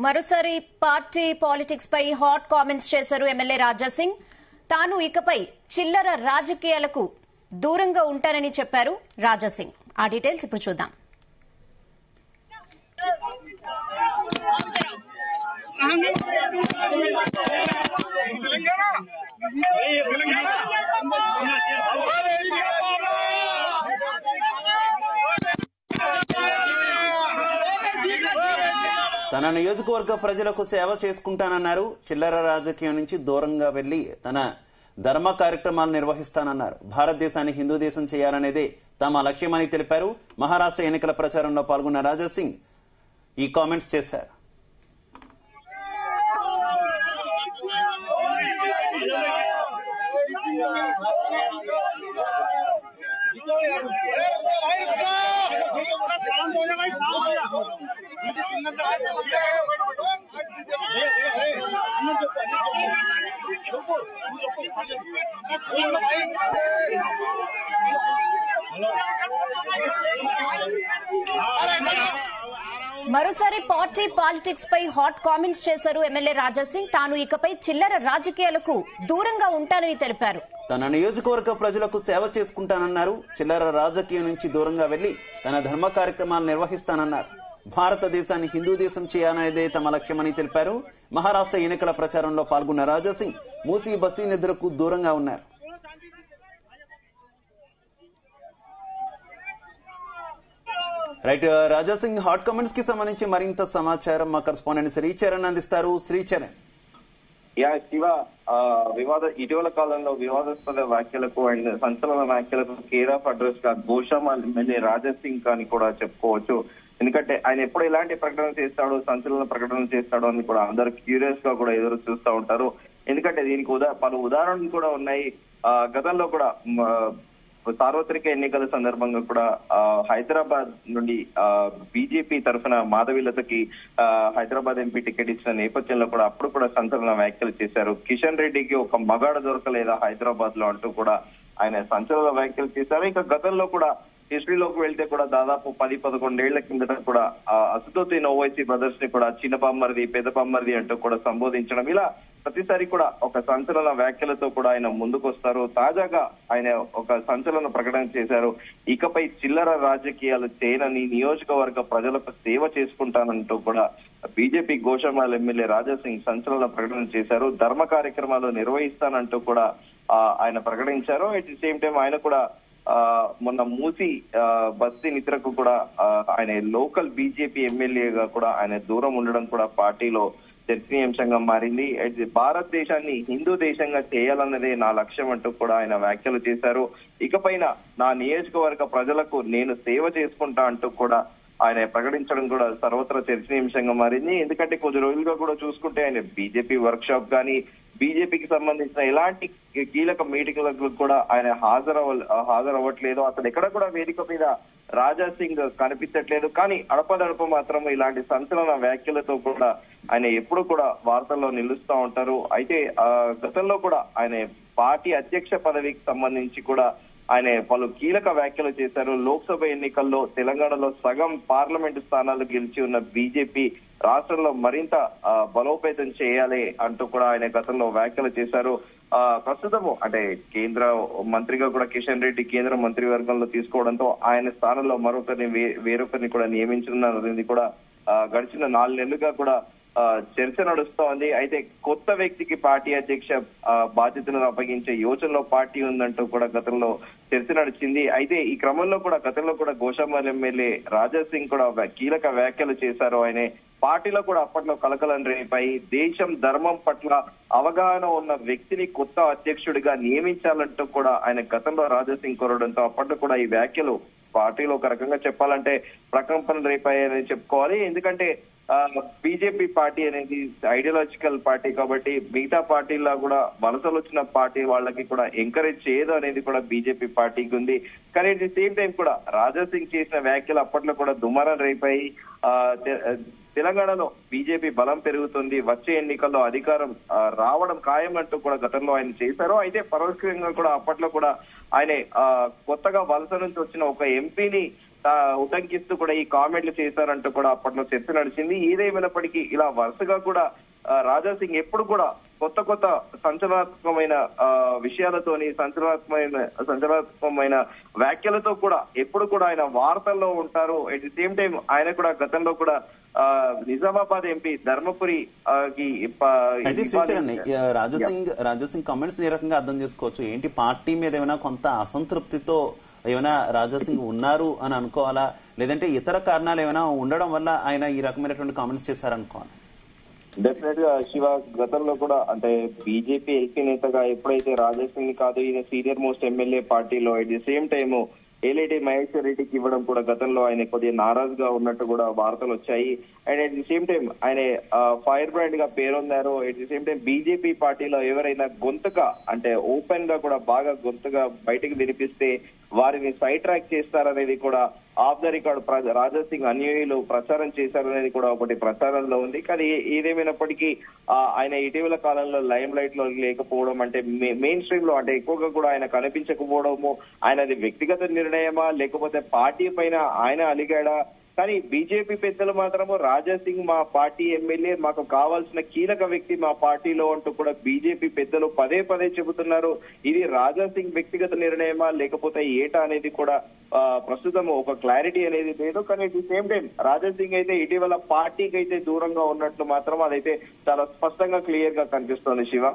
మరోసారి party politics పై hot comments చేశారు MLA Raja Singh. తాను ఇకపై చిల్లర రాజకీయాలకు దూరంగా ఉంటానని చెప్పారు రాజాసింగ్. ఆ డీటెయిల్స్ ఇప్పుడు చూద్దాం. తన నియోజకవర్గ ప్రజలకు సేవ చేసుకుంటానన్నారు. చిల్లర రాజకీయం నుంచి దూరంగా వెళ్లి తన ధర్మ కార్యక్రమాలు నిర్వహిస్తానన్నారు. భారతదేశాన్ని హిందూ దేశం చేయాలనేదే తమ లక్ష్యమని తెలిపారు. మహారాష్ట్ర ఎన్నికల ప్రచారంలో పాల్గొన్న రాజాసింగ్ ఈ కామెంట్స్ చేశారు. మరోసారి పార్టీ పాలిటిక్స్ పై హాట్ కామెంట్స్ చేశారు ఎమ్మెల్యే రాజాసింగ్. తాను ఇకపై చిల్లర రాజకీయాలకు దూరంగా ఉంటానని తెలిపారు. తన నియోజకవర్గ ప్రజలకు సేవ చేసుకుంటానన్నారు. చిల్లర రాజకీయం నుంచి దూరంగా వెళ్లి తన ధర్మ కార్యక్రమాలు నిర్వహిస్తానన్నారు. భారతదేశాన్ని హిందూ దేశం చేయాలనేదే తమ లక్ష్యమని తెలిపారు. మహారాష్ట్ర ఎన్నికల ప్రచారంలో పాల్గొన్న రాజాసింగ్ మూసీ బస్తీ నిధులకు దూరంగా ఉన్నారు. రైట్, రాజాసింగ్ హాట్ కామెంట్స్ కి సంబంధించి మరింత సమాచారం మా కరెస్పాండెంట్ శ్రీచరణ్ అందిస్తారు. శ్రీచరణ్. శివ, ఇటీవల కాలంలో వివాదాస్పద వ్యాఖ్యలకు అండ్ సంచలన వ్యాఖ్యలకు కేర్ ఆఫ్ అడ్రస్ గా గోషామాల్ ఎమ్మెల్యే రాజాసింగ్ అని కూడా చెప్పుకోవచ్చు. ఎందుకంటే ఆయన ఎప్పుడు ఎలాంటి ప్రకటన చేస్తాడో, సంచలన ప్రకటన చేస్తాడో అని కూడా అందరూ క్యూరియస్ గా కూడా ఎదురు చూస్తూ ఉంటారు. ఎందుకంటే దీనికి పలు ఉదాహరణలు కూడా ఉన్నాయి. గతంలో కూడా సార్వత్రిక ఎన్నికల సందర్భంగా కూడా హైదరాబాద్ నుండి బీజేపీ తరఫున మాధవీలతకి హైదరాబాద్ ఎంపీ టికెట్ ఇచ్చిన నేపథ్యంలో కూడా అప్పుడు కూడా సంచలన వ్యాఖ్యలు చేశారు. కిషన్ రెడ్డికి ఒక మగాడ దొరకలేదా హైదరాబాద్ లో అంటూ కూడా ఆయన సంచలన వ్యాఖ్యలు చేశారు. ఇక గతంలో కూడా హిస్టరీలోకి వెళ్తే కూడా దాదాపు 10-11 ఏళ్ల కిందట కూడా అసదుద్దీన్ ఓవైసీ బ్రదర్స్ ని కూడా చిన్న బామ్మర్ది, పెద్ద బామ్మర్ది అంటూ కూడా సంబోధించడం, ఇలా ప్రతిసారి కూడా ఒక సంచలన వ్యాఖ్యలతో కూడా ఆయన ముందుకు వస్తారు. తాజాగా ఆయన ఒక సంచలన ప్రకటన చేశారు. ఇకపై చిల్లర రాజకీయాలు చేయనని, నియోజకవర్గ ప్రజలకు సేవ చేసుకుంటానంటూ కూడా బీజేపీ గోషామాల్ ఎమ్మెల్యే రాజాసింగ్ సంచలన ప్రకటన చేశారు. ధర్మ కార్యక్రమాలు నిర్వహిస్తానంటూ కూడా ఆయన ప్రకటించారు. అట్ ది సేమ్ టైం ఆయన కూడా మొన్న మూసి బస్తీ నిద్రకు కూడా ఆయన లోకల్ బీజేపీ ఎమ్మెల్యేగా కూడా ఆయన దూరం ఉండడం కూడా పార్టీలో చర్చనీయాంశంగా మారింది. భారతదేశాన్ని హిందూ దేశంగా చేయాలన్నదే నా లక్ష్యం అంటూ కూడా ఆయన వ్యాఖ్యలు చేశారు. ఇకపైన నా నియోజకవర్గ ప్రజలకు నేను సేవ చేసుకుంటా అంటూ కూడా ఆయన ప్రకటించడం కూడా సర్వత్రా చర్చనీయాంశంగా మారింది. ఎందుకంటే కొద్ది రోజులుగా కూడా చూసుకుంటే ఆయన బీజేపీ వర్క్ షాప్ కానీ, బీజేపీకి సంబంధించిన ఎలాంటి కీలక మీటింగ్లకు కూడా ఆయన హాజరవ్వట్లేదు. అసలు ఎక్కడ కూడా వేదిక మీద రాజాసింగ్ కనిపించట్లేదు. కానీ అడపదడప మాత్రం ఇలాంటి సంచలన వ్యాఖ్యలతో కూడా ఆయన ఎప్పుడు కూడా వార్తల్లో నిలుస్తూ ఉంటారు. అయితే గతంలో కూడా ఆయన పార్టీ అధ్యక్ష పదవికి సంబంధించి కూడా ఆయన పలు కీలక వ్యాఖ్యలు చేశారు. లోక్సభ ఎన్నికల్లో తెలంగాణలో సగం పార్లమెంటు స్థానాలు గెలిచి ఉన్న బీజేపీ రాష్ట్రంలో మరింత బలోపేతం చేయాలి అంటూ కూడా ఆయన గతంలో వ్యాఖ్యలు చేశారు. ప్రస్తుతము అంటే కేంద్ర మంత్రిగా కూడా కిషన్ రెడ్డి కేంద్ర మంత్రివర్గంలో తీసుకోవడంతో ఆయన స్థానంలో వేరొకరిని కూడా నియమించనున్నది కూడా గడిచిన 4 నెలలుగా కూడా చర్చ నడుస్తోంది. అయితే కొత్త వ్యక్తికి పార్టీ అధ్యక్ష బాధ్యతలను అప్పగించే యోచనలో పార్టీ ఉందంటూ కూడా గతంలో చర్చ నడిచింది. అయితే ఈ క్రమంలో కూడా గతంలో కూడా గోషామాల్ ఎమ్మెల్యే రాజాసింగ్ కూడా కీలక వ్యాఖ్యలు చేశారు. ఆయన పార్టీలో కూడా అప్పట్లో కలకలం రేపాయి. దేశం ధర్మం పట్ల అవగాహన ఉన్న వ్యక్తిని కొత్త అధ్యక్షుడిగా నియమించాలంటూ కూడా ఆయన గతంలో రాజాసింగ్ కోరడంతో అప్పట్లో కూడా ఈ వ్యాఖ్యలు పార్టీలో ఒక రకంగా చెప్పాలంటే ప్రకంపన రేపాయని చెప్పుకోవాలి. ఎందుకంటే బీజేపీ పార్టీ అనేది ఐడియాలజికల్ పార్టీ కాబట్టి మిగతా పార్టీలా కూడా వలసలు వచ్చిన పార్టీ వాళ్ళకి కూడా ఎంకరేజ్ చేయదు అనేది కూడా బీజేపీ పార్టీకి ఉంది. కానీ అట్ ది సేమ్ టైం కూడా రాజాసింగ్ చేసిన వ్యాఖ్యలు అప్పట్లో కూడా దుమారం రేపాయి. తెలంగాణలో బీజేపీ బలం పెరుగుతుంది, వచ్చే ఎన్నికల్లో అధికారం రావడం ఖాయమంటూ కూడా గతంలో ఆయన చేశారు. అయితే పరోక్షంగా కూడా అప్పట్లో కూడా ఆయన కొత్తగా వలస నుంచి వచ్చిన ఒక ఎంపీని ఉటంకిస్తూ కూడా ఈ కామెంట్లు చేశారంటూ కూడా అప్పట్లో చర్చ నడిచింది. ఏదేమైనప్పటికీ ఇలా వరుసగా కూడా రాజా సింగ్ ఎప్పుడు కూడా కొత్త కొత్త సంచలనాత్మకమైన విషయాలతోని సంచలనాత్మకమైన వ్యాఖ్యలతో కూడా ఎప్పుడు కూడా ఆయన వార్తల్లో ఉంటారు. అట్ ది సేమ్ టైం ఆయన కూడా గతంలో కూడా నిజామాబాద్ ఎంపీ ధర్మపురి రాజాసింగ్ కామెంట్స్ ఏ రకంగా అర్థం చేసుకోవచ్చు? ఏంటి పార్టీ మీద ఏమైనా కొంత అసంతృప్తితో ఏమైనా రాజాసింగ్ ఉన్నారు అని అనుకోవాలా, లేదంటే ఇతర కారణాలు ఏమైనా ఉండడం వల్ల ఆయన ఈ రకమైనటువంటి కామెంట్స్ చేశారనుకోవాలి? డెఫినెట్ గా శివ గతంలో కూడా అంటే బీజేపీ ఎల్పీ నేతగా ఎప్పుడైతే రాజాసింగ్ కాదు ఈయన సీనియర్ మోస్ట్ ఎమ్మెల్యే పార్టీలో at the same time Eleti Maheshwar రెడ్డికి ఇవ్వడం కూడా గతంలో ఆయన కొద్దిగా నారాజుగా ఉన్నట్టు కూడా వార్తలు వచ్చాయి. And at the same time ఆయన ఫైర్ బ్రాండ్ గా పేరొందారు. At the same time BJP పార్టీలో ఎవరైనా గొంతుగా అంటే ఓపెన్ గా కూడా బాగా గొంతుగా బయటకు వినిపిస్తే వారిని సైడ్ ట్రాక్ చేస్తారనేది కూడా ఆఫ్ ద రికార్డ్ రాజాసింగ్ అనుయాయులు ప్రచారం చేశారనేది కూడా ఒకటి ప్రచారంలో ఉంది. కానీ ఏదేమైనప్పటికీ ఆయన ఇటీవల కాలంలో లైమ్ లైట్ లో లేకపోవడం అంటే మెయిన్ స్ట్రీమ్ లో అంటే ఎక్కువగా కూడా ఆయన కనిపించకపోవడము ఆయనది వ్యక్తిగత నిర్ణయమా లేకపోతే పార్టీ పైన ఆయన అలిగాడా? కానీ బీజేపీ పెద్దలు మాత్రము రాజాసింగ్ మా పార్టీ ఎమ్మెల్యే, మాకు కావాల్సిన కీలక వ్యక్తి మా పార్టీలో అంటూ కూడా బీజేపీ పెద్దలు పదే పదే చెబుతున్నారు. ఇది రాజాసింగ్ వ్యక్తిగత నిర్ణయమా లేకపోతే ఏటా అనేది కూడా ప్రస్తుతం ఒక క్లారిటీ అనేది లేదు. కానీ at the same time Raja Singh అయితే ఇటీవల పార్టీకి అయితే దూరంగా ఉన్నట్లు మాత్రం అదైతే చాలా స్పష్టంగా క్లియర్ గా కనిపిస్తోంది. శివ